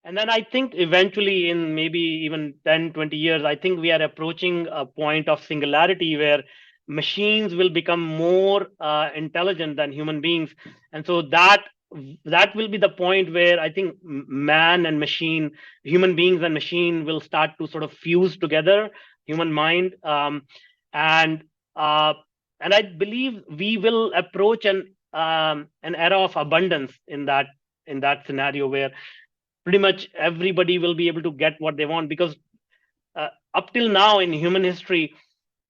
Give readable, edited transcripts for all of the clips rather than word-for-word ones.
And then I think eventually in maybe even 10, 20 years, I think we are approaching a point of singularity where machines will become more intelligent than human beings. And so that will be the point where I think man and machine, human beings and machine will start to sort of fuse together, human mind. And uh, and I believe we will approach an era of abundance in that scenario where pretty much everybody will be able to get what they want, because up till now in human history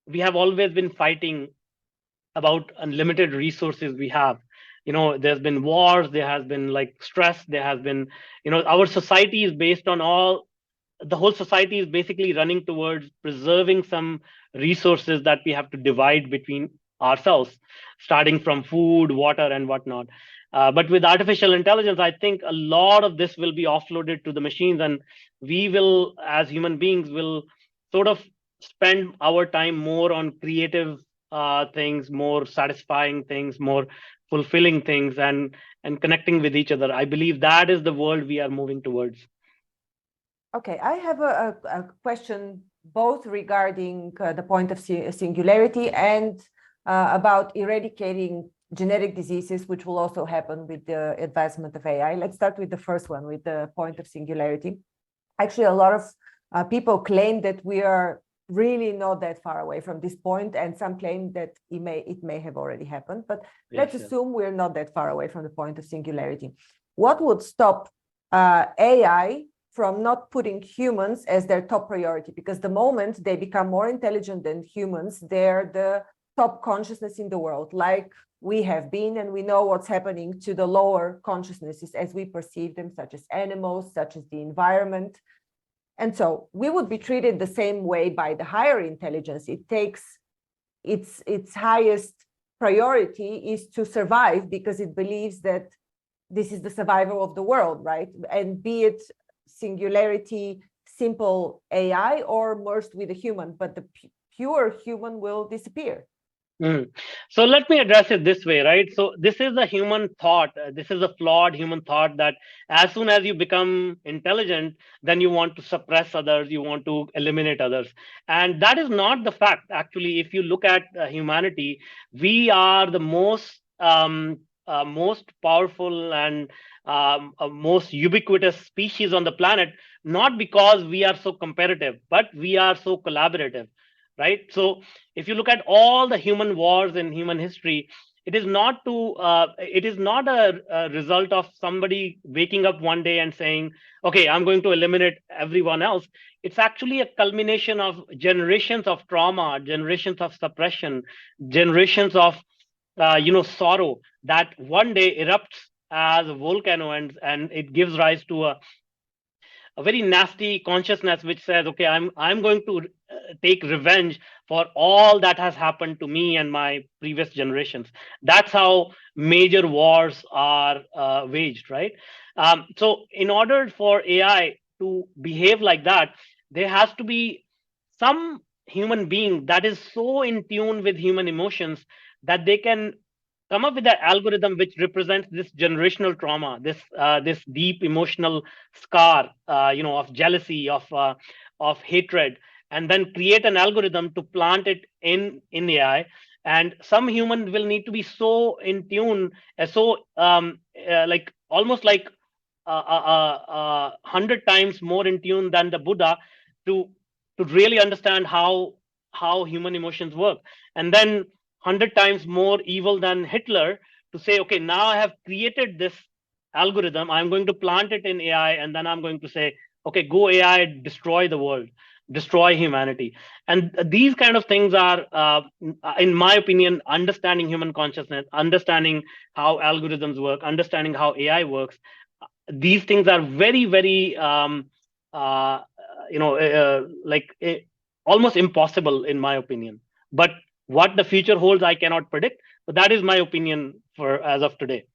we have always been fighting about unlimited resources we have. There's been wars, there has been like stress, there has been, our society is based on all the whole society is basically running towards preserving some resources that we have to divide between ourselves, starting from food, water, and whatnot. But with artificial intelligence, I think a lot of this will be offloaded to the machines, and we will, as human beings, will sort of spend our time more on creative things, more satisfying things, more fulfilling things, and connecting with each other. I believe that is the world we are moving towards. Okay, I have a question both regarding the point of singularity and about eradicating genetic diseases, which will also happen with the advancement of AI. Let's start with the first one, with the point of singularity. Actually, a lot of people claim that we are really not that far away from this point, and some claim that it may have already happened. But let's assume we're not that far away from the point of singularity. What would stop AI from not putting humans as their top priority? Because the moment they become more intelligent than humans, they're the top consciousness in the world, like we have been, and we know what's happening to the lower consciousnesses as we perceive them, such as animals, such as the environment. And so we would be treated the same way by the higher intelligence. It takes its highest priority is to survive, because it believes that this is the survival of the world, right? And be it singularity, simple AI, or merged with a human, but the pure human will disappear. So let me address it this way, right? So this is a human thought. This is a flawed human thought that as soon as you become intelligent, then you want to suppress others, you want to eliminate others. And that is not the fact. Actually, if you look at humanity, we are the most powerful and most ubiquitous species on the planet, not because we are so competitive, but we are so collaborative, right? So if you look at all the human wars in human history, it is not a result of somebody waking up one day and saying, okay, I'm going to eliminate everyone else. It's actually a culmination of generations of trauma, generations of suppression, generations of sorrow that one day erupts as a volcano, and it gives rise to a very nasty consciousness which says, okay, I'm going to take revenge for all that has happened to me and my previous generations. That's how major wars are waged, right? So in order for AI to behave like that, there has to be some human being that is so in tune with human emotions that they can come up with an algorithm which represents this generational trauma, this deep emotional scar, of jealousy, of hatred, and then create an algorithm to plant it in AI. And some human will need to be so in tune, like almost like 100 times more in tune than the Buddha to really understand how human emotions work, and then 100 times more evil than Hitler to say, okay, now I have created this algorithm, I'm going to plant it in AI, and then I'm going to say, okay, go AI, destroy the world, destroy humanity. And these kind of things are, in my opinion, understanding human consciousness, understanding how algorithms work, understanding how AI works. These things are very, very, uh, almost impossible, in my opinion. But what the future holds, I cannot predict. But that is my opinion for as of today.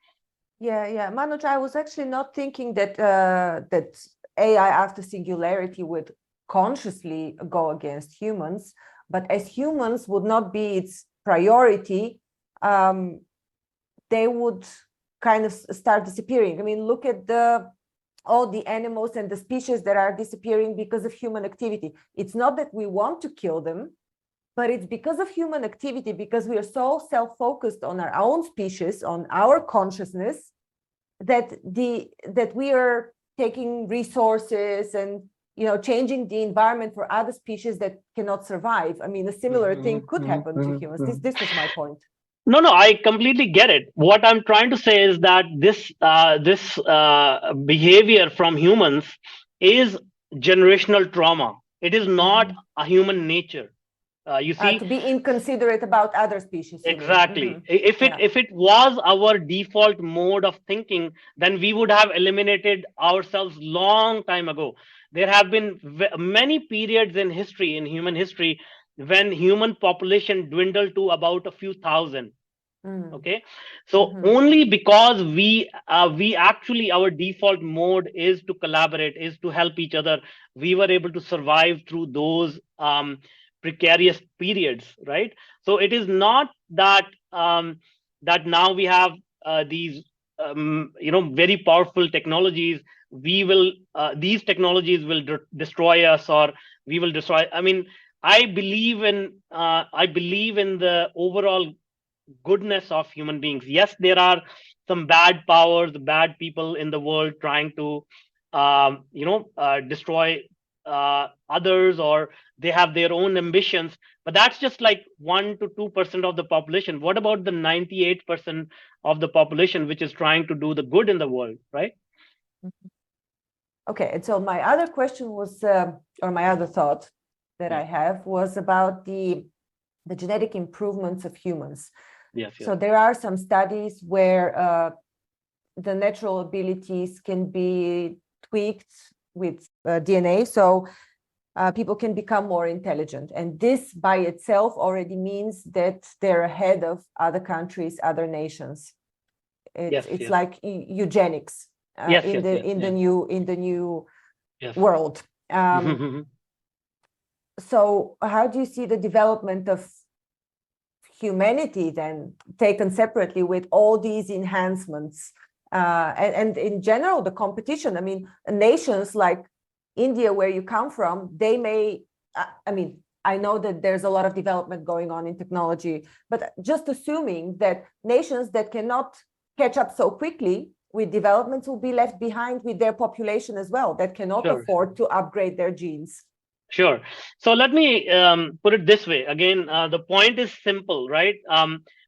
Yeah. Manuj, I was actually not thinking that that AI after singularity would consciously go against humans, but as humans would not be its priority, they would kind of start disappearing. I mean, look at the all the animals and the species that are disappearing because of human activity. It's not that we want to kill them, but it's because of human activity, because we are so self-focused on our own species, on our consciousness, that we are taking resources and changing the environment for other species that cannot survive. I mean, a similar thing could happen to humans. This was my point. No, no, I completely get it. What I'm trying to say is that this behavior from humans is generational trauma. It is not a human nature. You see, to be inconsiderate about other species. exactly. If it was our default mode of thinking, then we would have eliminated ourselves long time ago. There have been many periods in history, in human history, when human population dwindled to about a few thousand. Okay, so only because we actually, our default mode is to collaborate, is to help each other, we were able to survive through those precarious periods, right? So it is not that that now we have these very powerful technologies, we will these technologies will destroy us, or we will destroy. I mean, I believe in the overall goodness of human beings. Yes, there are some bad powers, bad people in the world trying to, destroy others, or they have their own ambitions. But that's just like 1 to 2% of the population. What about the 98% of the population which is trying to do the good in the world, right? Okay, and so my other question was, or my other thought that I have was about the genetic improvements of humans. Yes. So there are some studies where the natural abilities can be tweaked with DNA, so people can become more intelligent. And this by itself already means that they're ahead of other countries, other nations. It's like eugenics in the new world. So how do you see the development of humanity then, taken separately, with all these enhancements and in general the competition? I mean, nations like India, where you come from, they may, I mean, I know that there's a lot of development going on in technology, but just assuming that nations that cannot catch up so quickly with developments will be left behind with their population as well, that cannot afford to upgrade their genes. Sure. So let me put it this way. Again, the point is simple, right?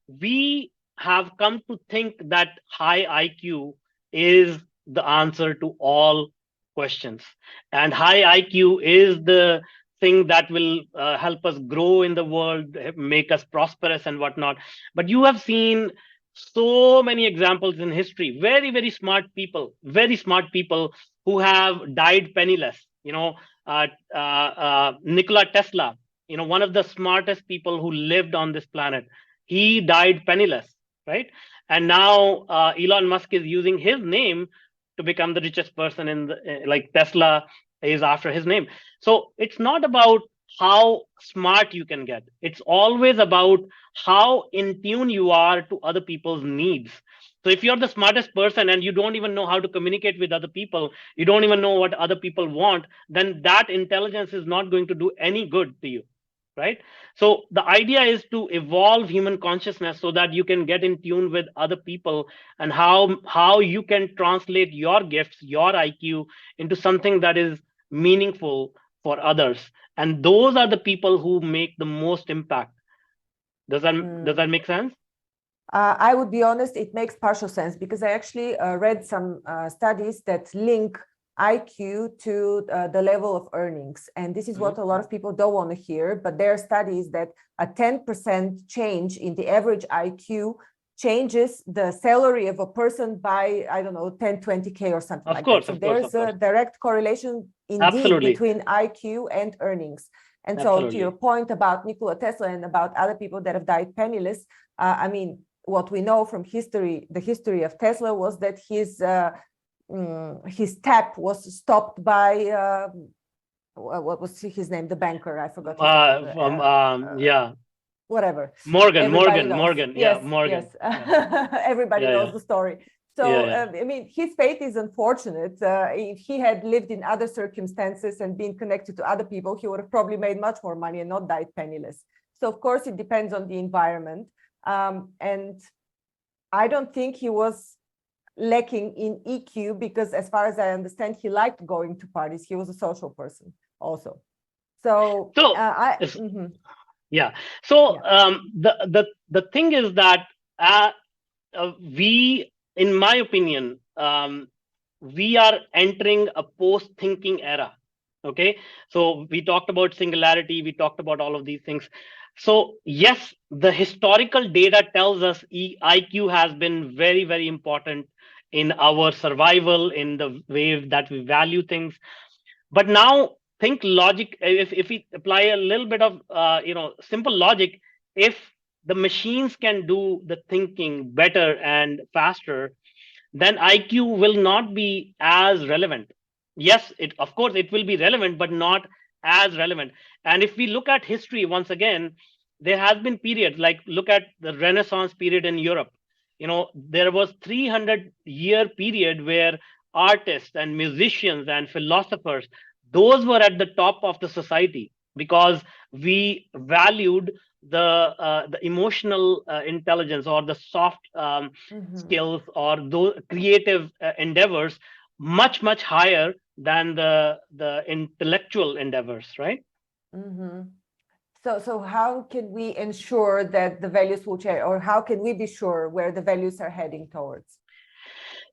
We have come to think that high IQ is the answer to all questions. And high IQ is the thing that will help us grow in the world, make us prosperous and whatnot. But you have seen so many examples in history, very, very smart people who have died penniless. Nikola Tesla, one of the smartest people who lived on this planet, he died penniless, right? And now Elon Musk is using his name to become the richest person in the, like Tesla is after his name. So it's not about how smart you can get. It's always about how in tune you are to other people's needs. So if you're the smartest person and you don't even know how to communicate with other people, you don't even know what other people want, then that intelligence is not going to do any good to you, right? So the idea is to evolve human consciousness so that you can get in tune with other people, and how you can translate your gifts, your IQ, into something that is meaningful for others. And those are the people who make the most impact. Does that make sense? I would be honest, it makes partial sense, because I actually read some studies that link IQ to the level of earnings. And this is what a lot of people don't want to hear, but there are studies that a 10% change in the average IQ changes the salary of a person by, I don't know, 10, 20K or something like that. So there's a direct correlation indeed between IQ and earnings. And so to your point about Nikola Tesla and about other people that have died penniless, I mean, what we know from history, the history of Tesla, was that his tap was stopped by what was his name? The banker, I forgot. Whatever. Morgan. Yes, Yeah, Morgan. Yes. Everybody knows the story. So, yeah. I mean, his fate is unfortunate. If he had lived in other circumstances and been connected to other people, he would have probably made much more money and not died penniless. So, of course, it depends on the environment. And I don't think he was lacking in EQ because, as far as I understand, he liked going to parties. He was a social person also. So, So yeah. So yeah. the thing is that we, in my opinion, we are entering a post-thinking era. Okay, so we talked about singularity, we talked about all of these things. So yes, the historical data tells us IQ has been very, very important in our survival, in the way that we value things. But now think logic. If we apply a little bit of simple logic, if the machines can do the thinking better and faster, then IQ will not be as relevant. Yes, it, of course it will be relevant, but not as relevant. And if we look at history once again, there has been periods, like look at the Renaissance period in Europe. There was 300-year period where artists and musicians and philosophers, those were at the top of the society, because we valued the emotional intelligence, or the soft skills, or those creative endeavors, much higher than the intellectual endeavors, right? So how can we ensure that the values will change, or how can we be sure where the values are heading towards?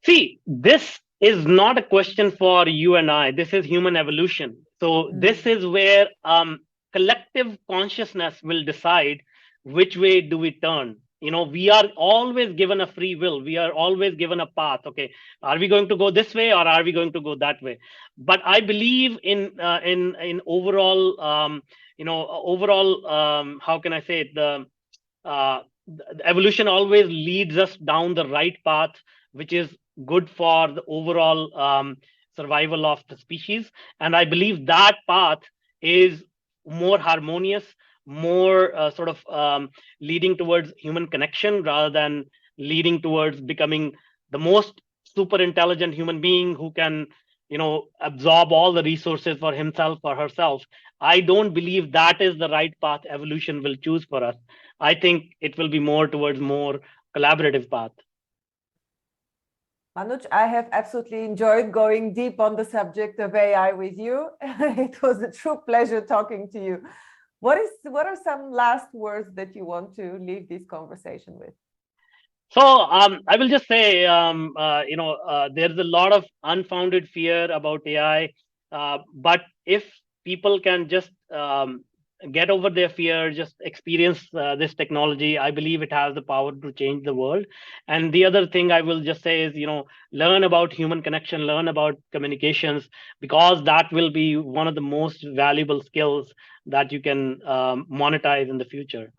See, this is not a question for you and I. This is human evolution. So this is where collective consciousness will decide which way do we turn. We are always given a free will. We are always given a path. Okay, are we going to go this way, or are we going to go that way? But I believe in overall, how can I say it? The evolution always leads us down the right path, which is good for the overall survival of the species. And I believe that path is more harmonious, more leading towards human connection, rather than leading towards becoming the most super intelligent human being who can absorb all the resources for himself or herself. I don't believe that is the right path evolution will choose for us. I think it will be more towards more collaborative path. Manuj, I have absolutely enjoyed going deep on the subject of AI with you. It was a true pleasure talking to you. What are some last words that you want to leave this conversation with? So I will just say, there's a lot of unfounded fear about AI, but if people can just get over their fear, just experience this technology, I believe it has the power to change the world. And the other thing I will just say is, learn about human connection, learn about communications, because that will be one of the most valuable skills that you can monetize in the future.